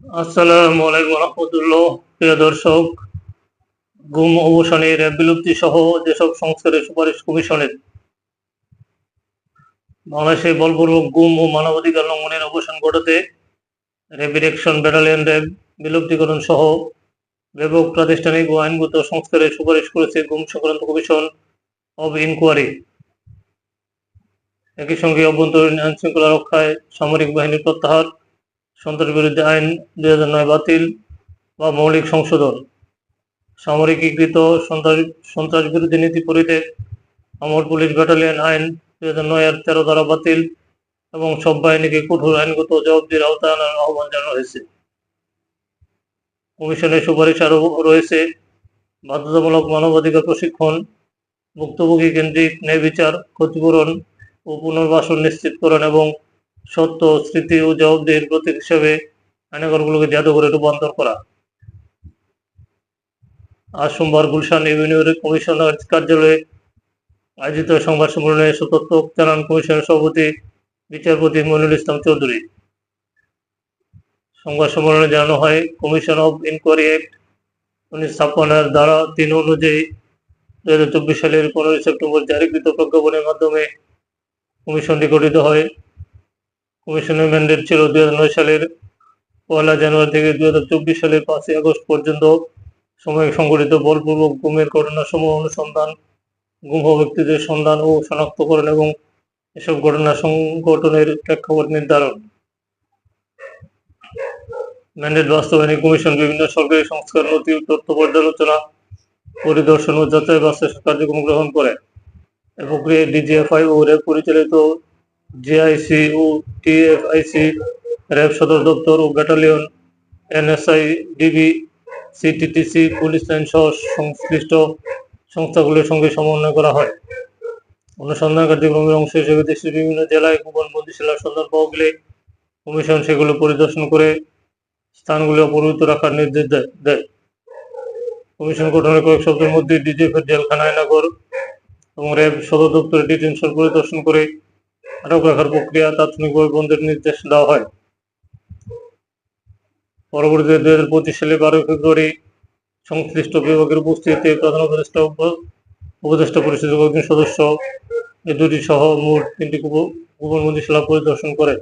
আসসালামু আলাইকুম রহমতুল্লাহ। প্রিয় দর্শক, গুম অবসানে র্যাব বিলুপ্তি সহ যেসব সংস্কারের সুপারিশ কমিশনের বাংলাদেশে বলপূর্বক গুম ও মানবাধিকার লঙ্ঘনের অবসান ঘটাতে র্যাপিড অ্যাকশন ব্যাটালিয়ন র্যাব বিলুপ্তিকরণ সহ ব্যাপক প্রাতিষ্ঠানিক ও আইনগত সংস্কারের সুপারিশ করেছে গুম সংক্রান্ত কমিশন অব ইনকোয়ারি। একই সঙ্গে অভ্যন্তরীণ আইন শৃঙ্খলা রক্ষায় সামরিক বাহিনীর প্রত্যাহার, সন্ত্রাস বিরোধী আইন 2009 বাতিল বা মৌলিক সংশোধন, সামরিকীকৃত সন্ত্রাস বিরোধী নীতি পরিত্যাগ, আমর পুলিশ ব্যাটালিয়ন আইন 2009 এর 13 ধারা বাতিল এবং সব বাহিনীকে কঠোর আইনগত জবাবদিহির আওতায় আনার আহ্বান জানানো হয়েছে। কমিশনের সুপারিশ আরও রয়েছে বাধ্যতামূলক মানবাধিকার প্রশিক্ষণ, ভুক্তভোগী কেন্দ্রিক ন্যায় বিচার, ক্ষতিপূরণ ও পুনর্বাসন নিশ্চিতকরণ এবং সত্য, স্মৃতি ও জবাবদিহির প্রতীক হিসেবে আয়নাঘরগুলোকে জাদুঘরে রূপান্তর করা। আজ সোমবার গুলশান ইউনিয়ন কমিশনার কার্যালয়ে আয়োজিত সংবাদ সম্মেলনে এসব তথ্য জানান কমিশনের সভাপতি বিচারপতি মইনুল ইসলাম চৌধুরী। সংবাদ সম্মেলনে জানানো হয়, কমিশন অব ইনকোয়ারি অ্যাক্ট 1956 এর ধারা 3 অনুযায়ী 2024 সালের 15 সেপ্টেম্বর জারিকৃত প্রজ্ঞাপনের মাধ্যমে কমিশনটি গঠিত হয়। কমিশনের ম্যান্ডেট ছিল 2009 সালের 1 জানুয়ারি থেকে 2024 সালের 5 আগস্ট পর্যন্ত সময়ে সংঘটিত বলপূর্বক গুমের ঘটনাসমূহ অনুসন্ধান, গুম হওয়া ব্যক্তিদের সন্ধান ও শনাক্তকরণ এবং এসব ঘটনা সংঘটনের প্রেক্ষাপট নির্ধারণ। ম্যান্ডেট বাস্তবায়নে কমিশন বিভিন্ন সরকারি সংস্কার, নথি, তথ্য পর্যালোচনা, পরিদর্শন ও যাচাই বাছাই কার্যক্রম গ্রহণ করে। এ প্রক্রিয়ায় ডিজিএফআই ও র্যাব পরিচালিত জেআইসি ও টিএফআইসি, র্যাব সদর দপ্তর ও battalion, NSI, DB, CTTC, police line সহ সংশ্লিষ্ট সংস্থাগুলির সঙ্গে সমন্বয় করা হয়। অনুসন্ধান কার্যক্রমের অংশ হিসেবে দেশের বিভিন্ন জেলায় গোপন বন্দিশালার সন্ধান পাওয়া গেলে কমিশন সেগুলো পরিদর্শন করে স্থানগুলি অপরিহিত রাখার নির্দেশ দেয়। কমিশন গঠনের কয়েক সপ্তাহের মধ্যে ডিজিএফের জেলখানা, আয়নাঘর এবং র্যাব সদর দপ্তরে ডিটেনশন পরিদর্শন করে আটক রাখার প্রক্রিয়া তাৎক্ষণিকভাবে বন্ধের নির্দেশ দেওয়া হয়। পরবর্তীতে 2025 সালের 12 ফেব্রুয়ারি সংশ্লিষ্ট বিভাগের উপস্থিতিতে প্রধান উপদেষ্টা পরিষদের কয়েকজন সদস্য এই দুটি সহ মোট 3টি গোপন বন্দিশালা পরিদর্শন করে।